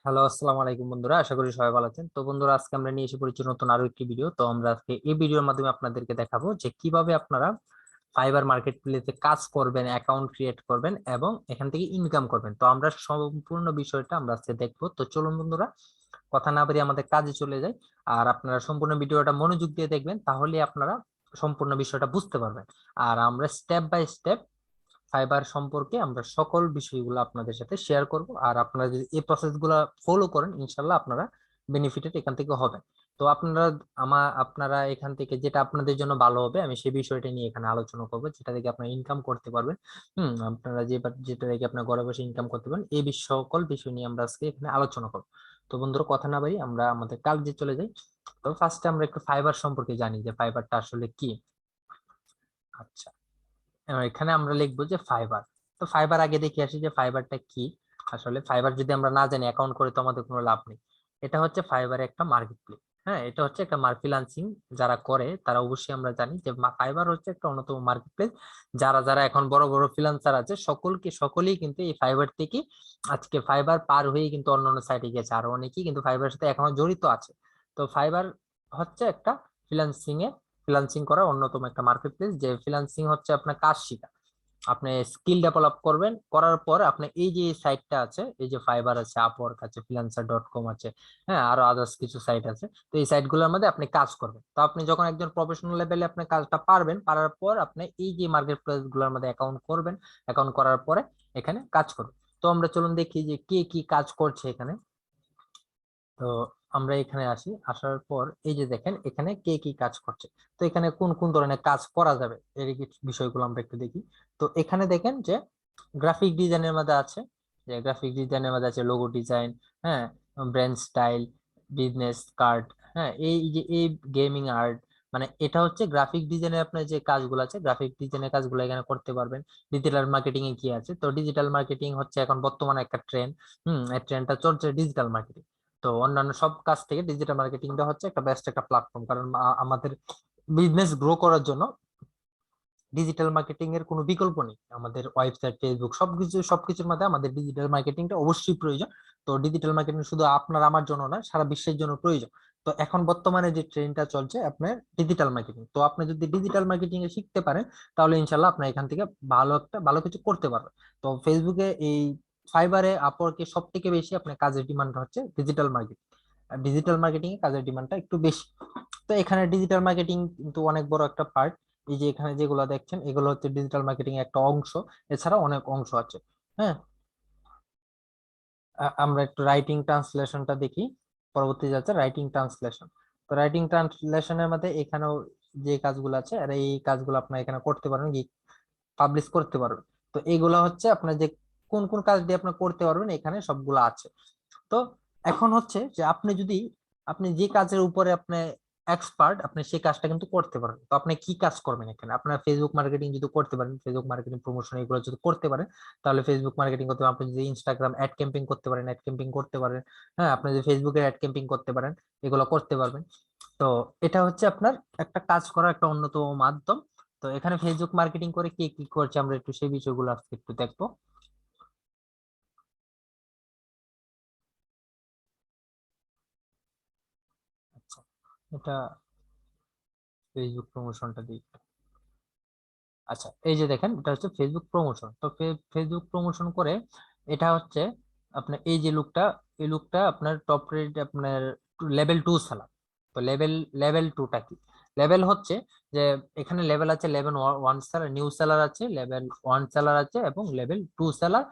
Hello, আসসালামু আলাইকুম বন্ধুরা। আশা করি সবাই ভালো আছেন। তো বন্ধুরা, আজকে আমরা নিয়ে এসে পড়েছি নতুন আরো একটি ভিডিও। তো আমরা আজকে এই ভিডিওর মাধ্যমে আপনাদেরকে দেখাবো যে কিভাবে আপনারা ফাইবার মার্কেট প্লেসে কাজ করবেন, অ্যাকাউন্ট ক্রিয়েট করবেন এবং এখান থেকে ইনকাম করবেন। তো আমরা সম্পূর্ণ বিষয়টা আমরা আজকে দেখবো। তো চলুন বন্ধুরা, কথা না বাড়িয়ে আমাদের কাজে চলে যাই। আর আপনারা সম্পূর্ণ ভিডিওটা মনোযোগ দিয়ে দেখবেন, তাহলে আপনারা সম্পূর্ণ বিষয়টা বুঝতে পারবেন। আর আমরা স্টেপ বাই স্টেপ ফাইবার সম্পর্কে আমরা সকল বিষয়গুলো আপনাদের সাথে শেয়ার করব। আর আপনারা যদি এই প্রসেসগুলো ফলো করেন, ইনশাল্লাহ আপনারা বেনিফিটেড এখান থেকে হবেন। তো আপনারা এখান থেকে যেটা আপনাদের জন্য ভালো হবে, আমি সেই বিষয়টা নিয়ে এখানে আলোচনা করবো, যেটা থেকে আপনারা ইনকাম করতে পারবেন। আপনারা যেটা থেকে আপনার ঘরে বসে ইনকাম করতে পারবেন, এই সকল বিষয় নিয়ে আমরা আজকে এখানে আলোচনা করবো। তো বন্ধুরা, কথা না বাড়ি আমরা আমাদের কাজে চলে যাই। তো ফার্স্টে আমরা একটু ফাইবার সম্পর্কে জানি যে ফাইবারটা আসলে কি। আচ্ছা, এখানে আমরা লিখবো যে ফাইবার। তো ফাইবার আগে দেখে আসি যে ফাইবারটা কি। আসলে ফাইবার যদি আমরা না জানি, অ্যাকাউন্ট করে তো আমাদের কোনো লাভ নেই। এটা হচ্ছে ফাইবারের একটা মার্কেট প্লেস। হ্যাঁ, এটা হচ্ছে একটা ফ্রিল্যান্সিং যারা করে তারা অবশ্যই আমরা জানি যে ফাইবার হচ্ছে একটা অন্যতম মার্কেট প্লেস। যারা যারা এখন বড় বড় ফ্রিল্যান্সার আছে, সকলেই কিন্তু এই ফাইবার থেকে আজকে ফাইবার পার হয়ে কিন্তু অন্যান্য সাইটে গেছে, আর অনেকেই কিন্তু ফাইবারের সাথে এখনো জড়িত আছে। তো ফাইবার হচ্ছে একটা ফ্রিল্যান্সিং ফ্রিল্যান্সিং করার অন্যতম একটা মার্কেট প্লেস। যে ফ্রিল্যান্সিং হচ্ছে আপনার কাজ শিখা, আপনি স্কিল ডেভেলপ করবেন, করার পর আপনি এই যে সাইটটা আছে, এই যে ফাইবার আছে, আপওয়ার্ক আছে, ফ্রিল্যান্সার.কম আছে, হ্যাঁ, আরো আদার্স কিছু সাইট আছে। তো এই সাইটগুলোর মধ্যে আপনি কাজ করবেন। তো আপনি যখন একজন প্রফেশনাল লেভেলে আপনি কাজটা পারবেন, পারার পর আপনি এই যে মার্কেট প্লেস গুলোর মধ্যে অ্যাকাউন্ট করবেন। অ্যাকাউন্ট করার পরে এখানে কাজ করবেন। তো আমরা চলুন দেখি যে কে কি কাজ করছে এখানে। তো আমরা এখানে আসি, আসার পর এই যে দেখেন এখানে কে কি কাজ করছে। তো এখানে কোন কোন ধরনের কাজ করা যাবে এর কিছু বিষয়গুলো আমরা একটু দেখি। তো এখানে দেখেন যে গ্রাফিক ডিজাইনের মধ্যে আছে, যে গ্রাফিক ডিজাইনের মধ্যে আছে লোগো ডিজাইন, হ্যাঁ, ব্র্যান্ড স্টাইল, বিজনেস কার্ড, হ্যাঁ, এই যে এই গেমিং আর্ট, মানে এটা হচ্ছে গ্রাফিক ডিজাইনের আপনার যে কাজগুলো আছে, গ্রাফিক ডিজাইনের কাজগুলো এখানে করতে পারবেন। ডিজিটাল মার্কেটিং এ কি আছে, তো ডিজিটাল মার্কেটিং হচ্ছে এখন বর্তমানে একটা ট্রেন্ড। এই ট্রেন্ডটা চলছে ডিজিটাল মার্কেটিং। তো অন্যান্য সব কাজ থেকে ডিজিটাল মার্কেটিংটা হচ্ছে একটা বেস্ট একটা প্ল্যাটফর্ম, কারণ আমাদের বিজনেস গ্রো করার জন্য ডিজিটাল মার্কেটিং এর কোনো বিকল্প নেই। আমাদের ওয়েবসাইট, ফেসবুক, সবকিছুর মধ্যে আমাদের ডিজিটাল মার্কেটিংটা অবশ্যই প্রয়োজন। তো ডিজিটাল মার্কেটিং শুধু আপনার আমার জন্য না, সারা বিশ্বের জন্য প্রয়োজন। তো এখন বর্তমানে যে ট্রেন্ডটা চলছে আপনার ডিজিটাল মার্কেটিং, তো আপনি যদি ডিজিটাল মার্কেটিং এ শিখতে পারেন, তাহলে ইনশাল্লাহ আপনি এখান থেকে ভালো কিছু করতে পারবেন। তো ফেসবুকে, এই ফাইবারে, আপওয়ার্কে সব থেকে বেশি আপনার কাজের ডিমান্ড হচ্ছে ডিজিটাল মার্কেটিং। ডিজিটাল মার্কেটিং এ কাজের ডিমান্ডটা একটু বেশি। তো এখানে ডিজিটাল মার্কেটিং কিন্তু অনেক বড় একটা পার্ট। এই যে এখানে যেগুলো দেখছেন, এগুলো হচ্ছে ডিজিটাল মার্কেটিং এর একটা অংশ। এছাড়া অনেক অংশ আছে। হ্যাঁ, আমরা একটু রাইটিং ট্রান্সলেশনটা দেখি। পরবর্তী যাচ্ছে রাইটিং ট্রান্সলেশন। তো রাইটিং ট্রান্সলেশনের মধ্যে এখানেও যে কাজগুলো আছে, আর এই কাজগুলো আপনার এখানে করতে পারবেন, পাবলিশ করতে পারবেন। তো এইগুলো হচ্ছে আপনার যে কোন কোন কাজ দিয়ে আপনি করতে পারবেন, এখানে সবগুলো আছে। তো এখন হচ্ছে যে আপনি যে কাজের উপরে আপনি এক্সপার্ট, আপনি সেই কাজটা কিন্তু করতে পারেন। তো আপনি কি কাজ করবেন এখানে, আপনার ফেসবুক মার্কেটিং যদি করতে পারেন, ফেসবুক মার্কেটিং প্রমোশন এগুলো যদি করতে পারেন, তাহলে ফেসবুক মার্কেটিং করতে পারেন। আপনি যদি ইনস্টাগ্রাম অ্যাড ক্যাম্পেইন করতে পারেন, অ্যাড ক্যাম্পেইন করতে পারেন। হ্যাঁ, আপনি যদি ফেসবুকের অ্যাড ক্যাম্পেইন করতে পারেন, এগুলো করতে পারবেন। তো এটা হচ্ছে আপনার একটা কাজ করার একটা অন্যতম মাধ্যম। তো এখানে ফেসবুক মার্কেটিং করে কে কি করছে, আমরা একটু সেই বিষয়গুলো আজকে একটু দেখবো। আচ্ছা, এটা ফেসবুক প্রমোশনটা দিই। আচ্ছা, এই যে দেখেন এটা হচ্ছে ফেসবুক প্রমোশন। তো ফেসবুক প্রমোশন করে এটা হচ্ছে আপনার এই যে লুকটা, এই লুকটা আপনার টপ রেট, আপনার লেভেল 2 সেলার। তো লেভেল টুটা কি, লেভেল হচ্ছে যে এখানে লেভেল আছে, লেভেল 1 সেলার, নিউ সেলার আছে, লেভেল 1 সেলার আছে, এবং লেভেল 2 সেলার,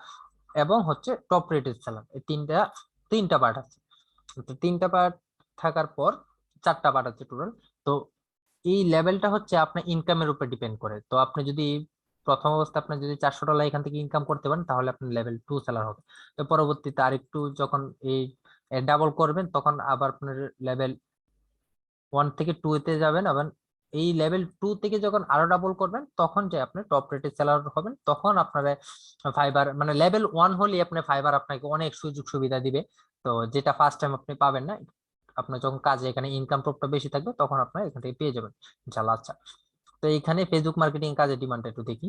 এবং হচ্ছে টপ রেটেড সেলার। এই তিনটা তিনটা পার্ট আছে। তো তিনটা পার্ট থাকার পর চারটা পার্ট আছে টোটাল। তো এই লেভেলটা হচ্ছে আপনার ইনকামের উপর ডিপেন্ড করে। তো আপনি যদি প্রথম অবস্থা আপনি যদি $400 এখান থেকে ইনকাম করতে পারেন, তাহলে আপনি লেভেল 2 সেলার হবে। তো পরবর্তীতে আরেকটু যখন এই ডাবল করবেন, তখন আবার আপনার লেভেল 1 থেকে 2 তে যাবেন। আবার এই লেভেল 2 থেকে যখন আরো ডাবল করবেন, তখন যে আপনি টপ রেটেড সেলার হবেন, তখন আপনার ফাইবার, মানে লেভেল 1 হলে আপনি ফাইবার আপনাকে অনেক সুযোগ সুবিধা দিবে। তো যেটা ফার্স্ট টাইম আপনি পাবেন না। আপনার যখন কাজে এখানে ইনকাম প্রপটা বেশি থাকবে, তখন আপনার এখান থেকে পেয়ে যাবেন ইনশাল্লাহ। আচ্ছা, তো এইখানে ফেসবুক মার্কেটিং কাজের ডিমান্ড একটু দেখি।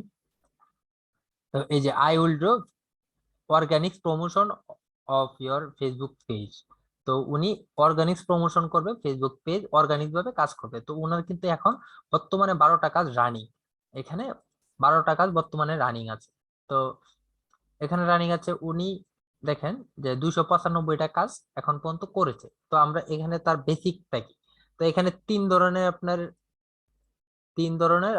তো এই যে I will do organic promotion of your Facebook page. তো উনি অর্গানিক প্রমোশন করবে, ফেসবুক পেজ অর্গানিক ভাবে কাজ করবে। তো উনার কিন্তু এখন বর্তমানে 12টা কাজ রানিং, এখানে 12টা কাজ বর্তমানে রানিং আছে। তো এখানে রানিং আছে, উনি দেখেন যে 295টা কাজ এখন পর্যন্ত করেছে। তো আমরা এখানে তার বেসিকটা কি, তো এখানে তিন ধরনের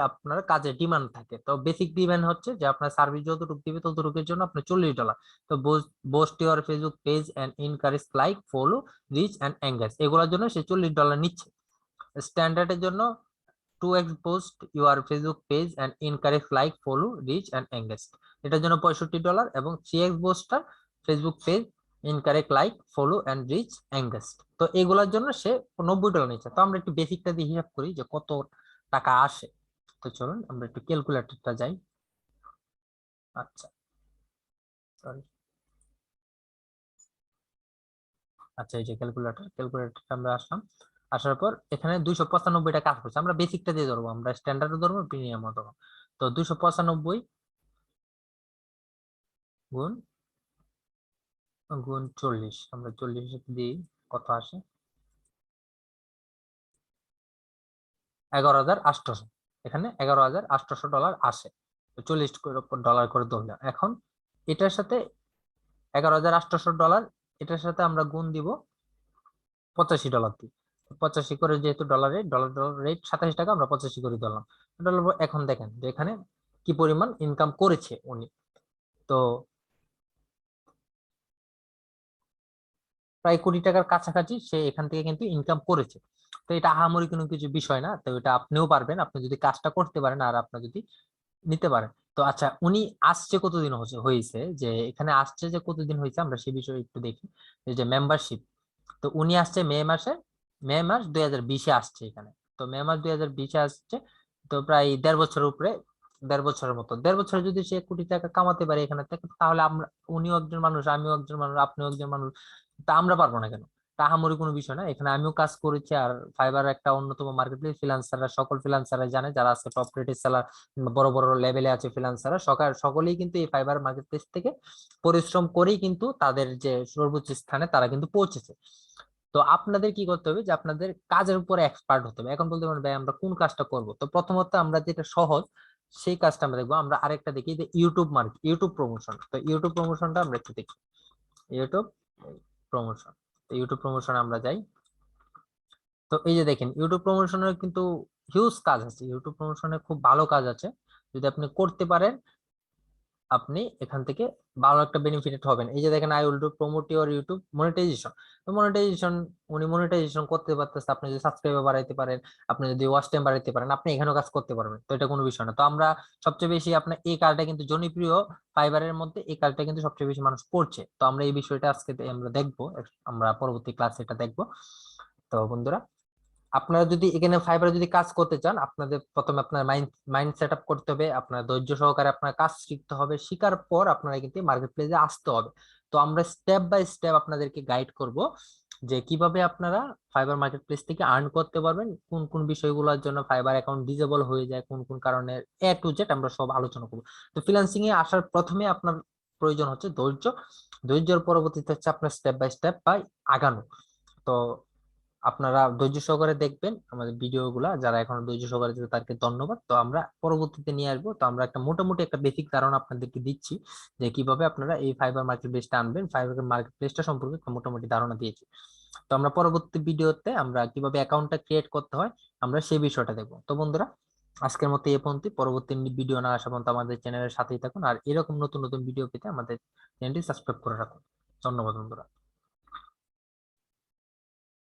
আপনার কাজের ডিমান্ড থাকে। তো বেসিক ডিমান্ড হচ্ছে যে আপনার সার্ভিস যতটুকু দিবে ততটুকুর জন্য আপনার $40। তো boost your Facebook page and encourage like follow reach and engage, এগুলোর জন্য সে $40 নিচ্ছে। স্ট্যান্ডার্ডের জন্য 2x post your Facebook page and encourage like follow reach and engage, এটার জন্য $65। এবং 3x post your Facebook page incorrect like follow and reach engage, তো এগুলোর জন্য সে $90 নিচ্ছে। তো আমরা একটু বেসিকটা দিয়ে হিসাব করি যে কত টাকা আসে। তো চলুন আমরা একটু ক্যালকুলেটরটা যাই। আচ্ছা, সরি। আচ্ছা, এই যে ক্যালকুলেটরটা আমরা আসলাম। আসার পর এখানে 295টা কাজ করছে, আমরা বেসিকটা দিয়ে ধরবো, আমরা স্ট্যান্ডার্ড ধরবো, প্রিমিয়াম ধরবো। তো 295 গুণ গুণ 40, আমরা 40 দিই, কত আসে? 11,800। এখানে $11,800 আসে। তো $40 করে ধরলাম। এখন এটার সাথে $11,800, এটার সাথে আমরা গুণ দিব $85 দিই। 85 করে, যেহেতু ডলার রেট 27 টাকা, আমরা 85 করে ধরলাম। এখন দেখেন যে এখানে কি পরিমাণ ইনকাম করেছে উনি। তো প্রায় $1 কোটি কাছাকাছি সে এখান থেকে কিন্তু ইনকাম করেছে। তো এটা আহামরি কোনো কিছু বিষয় না, তো এটা আপনিও পারবেন, আপনি যদি কাজটা করতে পারেন আর আপনার যদি নিতে পারেন। তো আচ্ছা, উনি আসছে কতদিন হয়েছে, যে এখানে আসছে যে কতদিন হয়েছে, আমরা সে বিষয়ে একটু দেখি। এই যে মেম্বারশিপ, তো উনি আসছে মে মাস 2020-এ আসছে এখানে। তো মে মাস 2020-এ আসছে। তো প্রায় 1.5 বছরের উপরে, 1.5 বছরের মতো, 1.5 বছরে যদি সে $1 কোটি কামাতে পারে এখানে থেকে, তাহলে আমরা, উনিও একজন মানুষ, আমিও একজন মানুষ, আপনিও একজন মানুষ, তা আমরা পারবো না কেন? তাহামরি কোনো বিষয় না, এখানে আমিও কাজ করেছি। আর ফাইবার একটা অন্যতম মার্কেটপ্লেস, ফ্রিল্যান্সাররা, সকল ফ্রিল্যান্সাররা জানে, যারা আজকে টপ রেটের সেলার, বড় বড় লেভেলে আছে ফ্রিল্যান্সাররা, সকলেই কিন্তু এই ফাইবার মার্কেটপ্লেস থেকে পরিশ্রম করেই কিন্তু তাদের যে সর্বোচ্চ স্থানে তারা কিন্তু পৌঁছেছে। তো আপনাদের কি করতে হবে, যে আপনাদের কাজের উপরে এক্সপার্ট হতে হবে। এখন বলতে পারেন ভাই আমরা কোন কাজটা করব, তো প্রথমত আমরা যেটা সহজ সেই কাজটা আমরা দেখবো। আমরা আরেকটা দেখি যে ইউটিউব প্রমোশন। তো ইউটিউব প্রমোশনটা আমরা একটু দেখি। ইউটিউব প্রমোশন, তো ইউটিউব প্রমোশন আমরা যাই। তো এই যে দেখেন, ইউটিউব প্রমোশনের কিন্তু হিউজ কাজ আছে, ইউটিউব প্রমোশনে খুব ভালো কাজ আছে। যদি আপনি করতে পারেন, আপনি এখান থেকে ভালো একটা বেনিফিটেড হবেন। এই যে দেখেন, I will do promote your YouTube monetization. তো মনিটাইজেশন, উনি মনিটাইজেশন করতে পারতেছে। আপনি যদি সাবস্ক্রাইবার বাড়াইতে পারেন, আপনি যদি ওয়াচ টাইম বাড়াইতে পারেন, আপনি এখানেও কাজ করতে পারবেন। তো এটা কোনো বিষয় না। তো আমরা সবচেয়ে বেশি আপনার এই কাজটা কিন্তু জনপ্রিয়, ফাইবারের মধ্যে এই কাজটা কিন্তু সবচেয়ে বেশি মানুষ করছে। তো আমরা এই বিষয়টা আজকে আমরা দেখবো, আমরা পরবর্তী ক্লাসে এটা দেখবো। তো বন্ধুরা, আপনারা যদি এখানে ফাইবারে যদি কাজ করতে চান, আপনাদের প্রথমে আপনার মাইন্ড মাইন্ড সেট আপ করতে হবে, আপনার ধৈর্য সহকারে আপনার কাজ শিখতে হবে। শিখার পর আপনারা কিন্তু মার্কেট প্লেসে আসতে হবে। তো আমরা স্টেপ বাই স্টেপ আপনাদেরকে গাইড করব যে কিভাবে আপনারা ফাইবার মার্কেট প্লেস থেকে আর্ন করতে পারবেন, কোন কোন বিষয়গুলোর জন্য ফাইবার অ্যাকাউন্ট ডিজেবল হয়ে যায়, কোন কোন কারণে, A to Z আমরা সব আলোচনা করবো। তো ফ্রিল্যান্সিং এ আসার প্রথমে আপনার প্রয়োজন হচ্ছে ধৈর্য। ধৈর্যের পরবর্তীতে হচ্ছে আপনার স্টেপ বাই স্টেপ বাই আগানো। তো আপনারা ধৈর্য সহকারে দেখবেন আমাদের ভিডিও গুলা, যারা এখনো ধৈর্য সহকারে দেখবে তাদেরকে ধন্যবাদ। তো আমরা পরবর্তীতে নিয়ে আসবো। তো আমরা একটা মোটামুটি একটা বেসিক ধারণা আপনাদেরকে দিচ্ছি যে কিভাবে আপনারা এই ফাইবার মার্কেট প্লেসটা আনবেন, ফাইবার মার্কেট প্লেসটা সম্পর্কে একটা মোটামুটি ধারণা দিয়েছি। তো আমরা পরবর্তী ভিডিওতে আমরা কিভাবে অ্যাকাউন্টটা ক্রিয়েট করতে হয় আমরা সেই বিষয়টা দেখবো। তো বন্ধুরা, আজকের মতো এই পর্যন্ত। পরবর্তী ভিডিও না আসা পর্যন্ত আমাদের চ্যানেলের সাথেই থাকুন, আর এরকম নতুন নতুন ভিডিও পেতে আমাদের চ্যানেলটি সাবস্ক্রাইব করে রাখুন। ধন্যবাদ বন্ধুরা।